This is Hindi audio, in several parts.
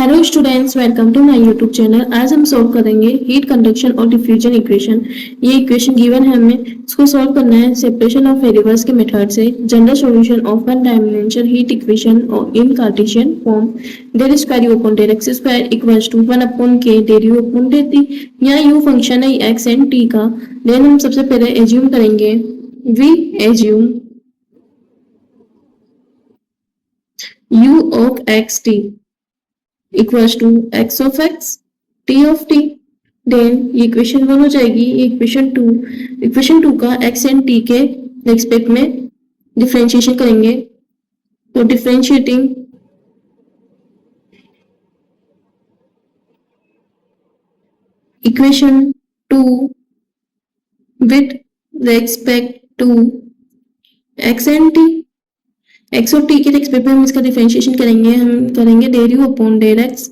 Hello students, welcome to my YouTube channel. आज हम सॉल्व करेंगे हीट कंडक्शन और डिफ्यूजन इक्वेशन। ये इक्वेशन गिवन है, हमें इसको सॉल्व करना है सेपरेशन ऑफ वेरिएबल्स के मेथड से। General solution of one dimension heat equation in Cartesian form. Del square you upon del x square equals to 1 upon k del you upon del t. यहाँ यू फंक्शन है एक्स एंड टी का। देन हम सबसे पहले एज्यूम करेंगे, we assume u of xt equals to x of x t of t। Then ये इक्वेशन 1 हो जाएगी। ये इक्वेशन 2 का x एंड t के रेस्पेक्ट में डिफरेंशिएशन करेंगे। तो differentiating equation 2 with respect to x and t, x और t के रेस्पेक्ट में हम इसका डिफरेंशिएशन करेंगे। हम करेंगे del you upon del x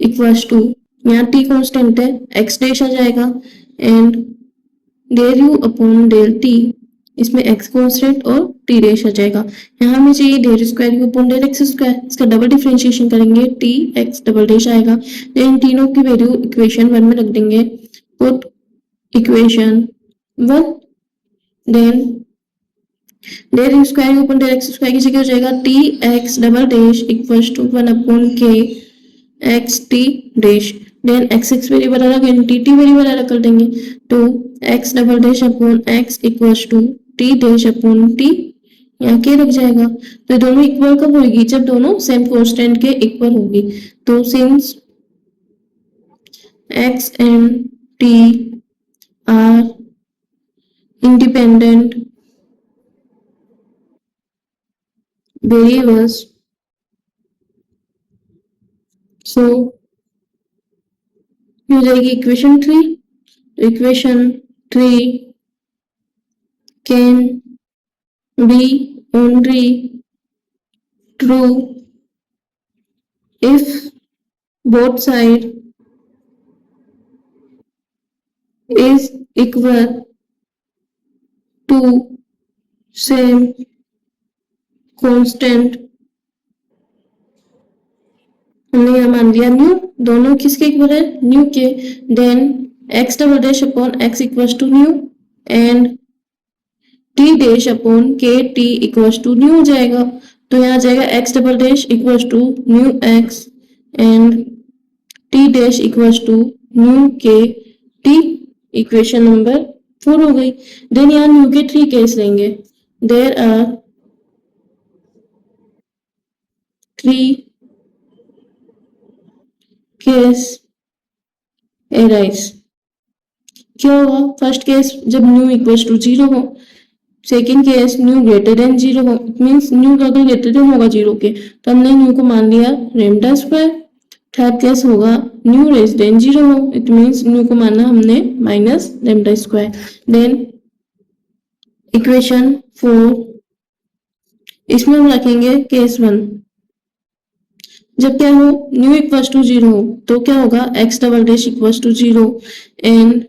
equals to, यहाँ t कांस्टेंट है, x डैश आ जाएगा and del you upon del t, इसमें x कांस्टेंट और t डैश आ जाएगा। यहाँ हमें चाहिए del square you upon del x square. इसका डबल डिफरेंशिएशन करेंगे, t x डबल डैश आएगा। इन तीनों की वैल्यू इक्वेशन 1 में रख देंगे। Put equation 1, then del square you upon del x square की जगह हो जाएगा t x double dash equals to 1 upon k x t dash. Then x x variable अलग एंड टी टी वेरिएबल अलग कर देंगे। तो x double dash upon x equals to t dash upon t, यहाँ के लग जाएगा। तो दोनों इक्वल कब होगी? जब दोनों सेम कांस्टेंट के इक्वल होगी। तो since x and T R independent variables, so हो जाएगी equation 3। Equation 3 can be only true if both side is equal to same constant. हमने यहाँ मान लिया न्यू, दोनों किसके इक्वल है? Nu K. Then X double dash upon x equals to nu and T dash upon K T equals to nu हो जाएगा। तो यहाँ जाएगा X double dash equals to nu X and T dash equals to nu K T. Equation number 4 हो गई। देन यहाँ न्यू के 3 केस लेंगे। There are 3 case arise. क्या होगा? फर्स्ट केस जब न्यू इक्वल्स टू 0 हो, second case nu greater than 0 हो। इट मीन्स न्यू अगर ग्रेटर देन होगा 0 के तो हमने न्यू को मान लिया लैम्डा स्क्वायर। थर्ड केस होगा न्यू लेस देन 0 हो, इट मीन्स न्यू को माना हमने minus lambda square. Then equation 4, इसमें हम रखेंगे केस 1। जब क्या हो? न्यू इक्वल्स टू 0 हो तो क्या होगा? X double dash equals to 0 and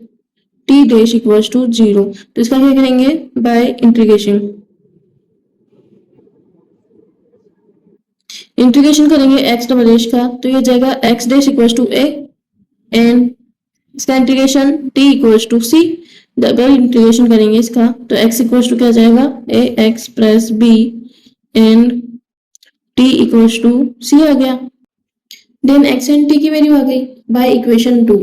T dash equals to 0। तो इसका क्या करेंगे? बाय इंटीग्रेशन करेंगे एक्स डबल डैश का, तो ये जाएगा x dash equals to a and इसका integration t equals to c. Double integration करेंगे इसका, तो एक्स इक्वल्स टू क्या जाएगा? A x plus b and t equals to c आ गया। देन एक्स एंड टी की वैल्यू आ गई बाय इक्वेशन 2।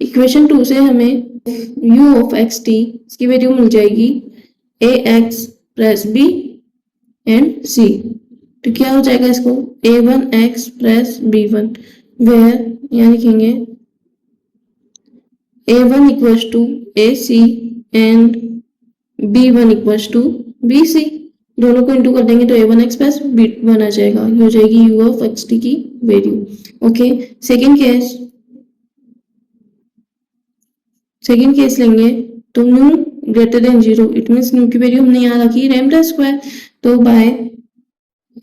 इक्वेशन 2 से हमें u ऑफ एक्स टी इसकी वैल्यू मिल जाएगी ए एक्स प्लस बी एंड सी। तो क्या हो जाएगा इसको? a1 x plus b1, where यहाँ लिखेंगे a1 equals to a c and b1 equals to b c. दोनों को इंटू कर देंगे तो a1 एक्स प्लस b1 आ जाएगा। ये हो जाएगी u ऑफ एक्स टी की वैल्यू। ओके, सेकेंड केस लेंगे तो nu greater than 0, it means nu की वैल्यू हमने यहाँ रखी लैम्डा स्क्वायर। तो बाय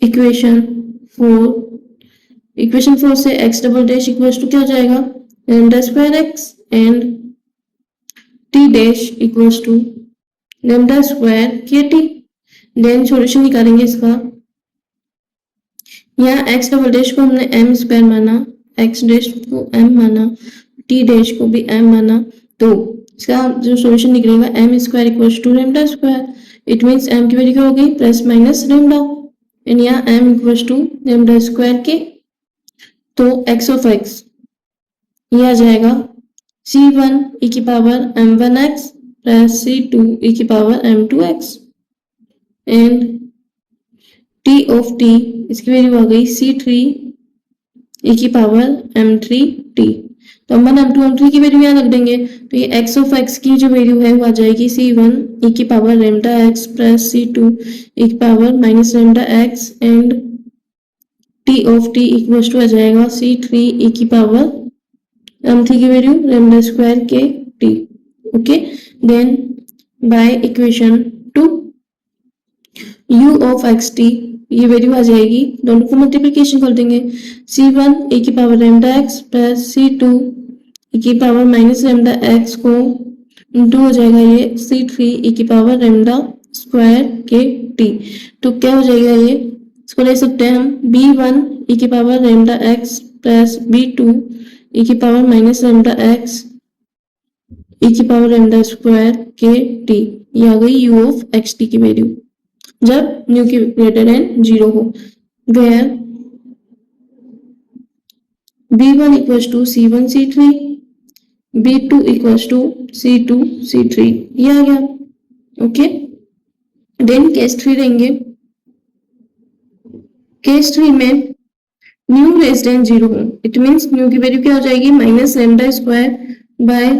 इक्वेशन 4 से x double dash equals to क्या हो जाएगा? Lambda square x and T dash equals to lambda square k t. Then solution निकालेंगे इसका। यहाँ एक्स डबल डैश को हमने एम स्क्वायर माना, एक्स डैश को एम माना, टी डैश को भी एम माना, तो इसका जो सॉल्यूशन निकलेगा m square equal to lambda square. It means m की वैल्यू क्या हो गई प्लस माइनस लेमडा, एंड यहाँ m equal to lambda square k. तो एक्स ऑफ एक्स ये आ जाएगा c1 e की power m1x plus c2 e की power m2x, and t of t इसकी वैल्यू आ गई c3 e की पावर m3t। तो m1 m2 m3 की वैल्यू यहाँ रख देंगे, तो ये x ऑफ x की जो वैल्यू है वो आ जाएगी c1 e की power lambda x plus c2 e की power minus lambda x, and t of t equal to आ जाएगा c3 e की पावर m3 की value lambda square k t। Okay, then by equation 2 u of x t ये वैल्यू आ जाएगी, दोनों को मल्टीप्लिकेशन कर देंगे, c1 e की power lambda x plus c2 e की पावर माइनस लेमडा x को इंटू हो जाएगा ये c3 e की power lambda square k t। तो क्या हो जाएगा ये, इसको ले सकते हैं हम b1 e की power lambda x plus b2 e की power minus lambda x e की power lambda square k t। ये आ गई u ऑफ एक्स टी की वैल्यू जब न्यू की ग्रेटर देन 0 हो, where b1 equals to c1 c3, b2 equals to c2 c3, ये आ गया। ओके, देन केस 3 लेंगे। केस 3 में न्यू लेस देन 0 हो, इट मीन्स न्यू की वैल्यू क्या हो जाएगी minus lambda square by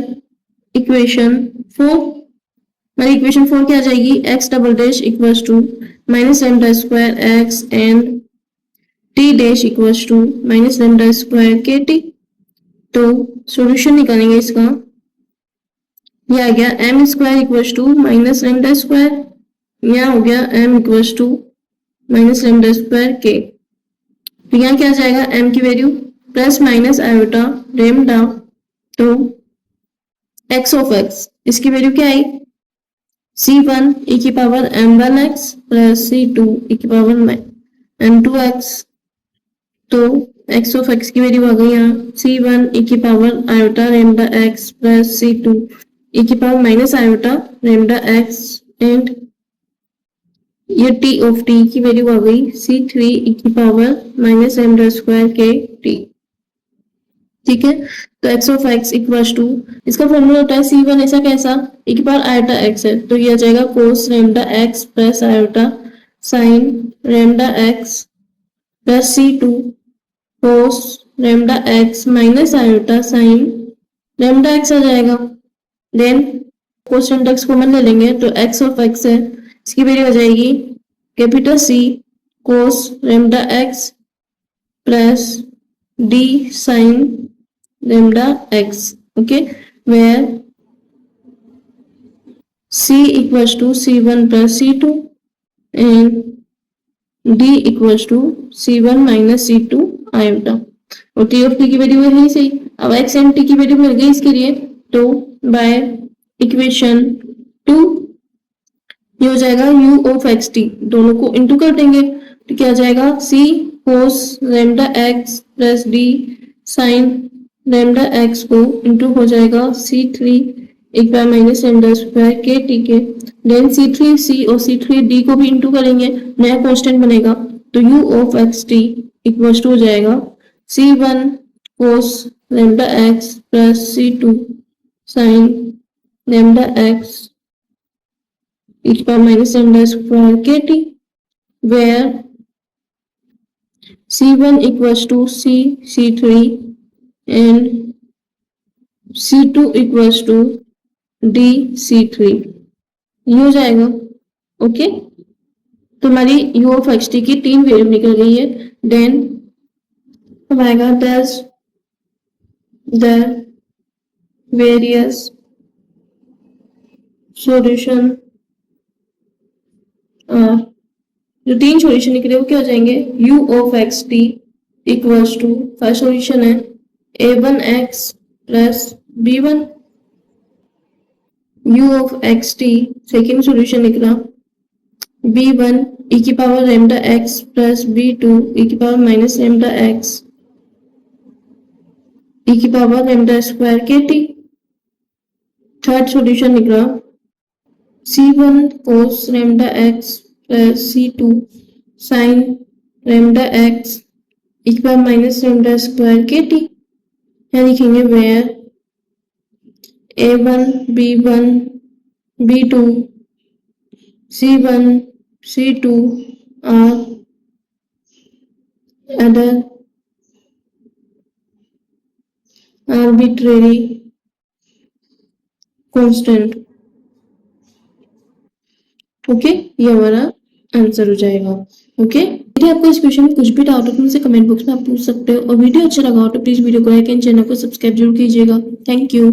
equation 4। हमारी इक्वेशन 4 क्या आ जाएगी, x double dash equals to minus lambda square x and T dash equals to minus lambda square k t. तो सॉल्यूशन निकालेंगे इसका, ये आ गया m square equals to minus lambda square, यहाँ हो गया m equals to minus lambda square k. तो यहाँ क्या आ जाएगा एम की value plus minus iota lambda, तो एक्स ऑफ एक्स इसकी वैल्यू क्या आई c1 e की power m1x plus c2 e की पावर m2x। तो x ऑफ x की वैल्यू आ गई यहाँ c1 e की power iota lambda x plus c2 e की power minus iota lambda x, and ये t ऑफ t की वैल्यू आ गई c3 e की power minus lambda square k t। ठीक है, तो x of x equals to, इसका फॉर्मूला होता है c1 ऐसा कैसा e की पावर आयोटा x है, तो ये आ जाएगा cos lambda x plus iota sin lambda x plus c2 cos lambda x minus iota sin lambda x आ जाएगा। देन कोसेंट x कॉमन ले लेंगे, तो x ऑफ x है, इसकी वैल्यू आ जाएगी capital C cos lambda x plus d sin lambda x, okay, where c equals to c1 plus c2 and d equals to c1 minus c2 iota, और t of t की वैल्यू है सही। अब x and t की वैल्यू मिल गई इसके लिए, तो बाय इक्वेशन 2 ये हो जाएगा u of x t, दोनों को इंटू कर देंगे, तो क्या आ जाएगा c cos lambda x plus d sin lambda x को इंटू हो जाएगा c3 एक बार minus lambda square k T के। देन c3 c और c3 d को भी इंटू करेंगे, नया कांस्टेंट बनेगा, तो u of x t equals to हो जाएगा c1 cos lambda x plus c2 sin lambda x एक बार minus lambda square k t, where c1 equals to c3 and c2 equals to dc3, ये हो जाएगा। ओके, तो हमारी u ऑफ एक्स टी की 3 वैल्यू निकल गई है। देन अब आएगा does the various solution जो 3 सॉल्यूशन निकले वो क्या हो जाएंगे, u of x t equals to, first solution है a1x plus b1, u of x t second solution निकला b1 e की power lambda x plus b2 e की power minus lambda x e की power lambda square kt। Third solution निकला c1 cos lambda x plus c2 sin lambda x e की power minus lambda square kt। यहाँ लिखेंगे where a1 b1 b2 c1 c2 are other arbitrary constant। Okay, ये हमारा आंसर हो जाएगा। ओके, यदि आपको इस क्वेश्चन में कुछ भी डाउट हो तो मुझसे कमेंट बॉक्स में आप पूछ सकते हो, और वीडियो अच्छा लगा हो तो प्लीज वीडियो को लाइक एंड चैनल को सब्सक्राइब जरूर कीजिएगा। Thank you.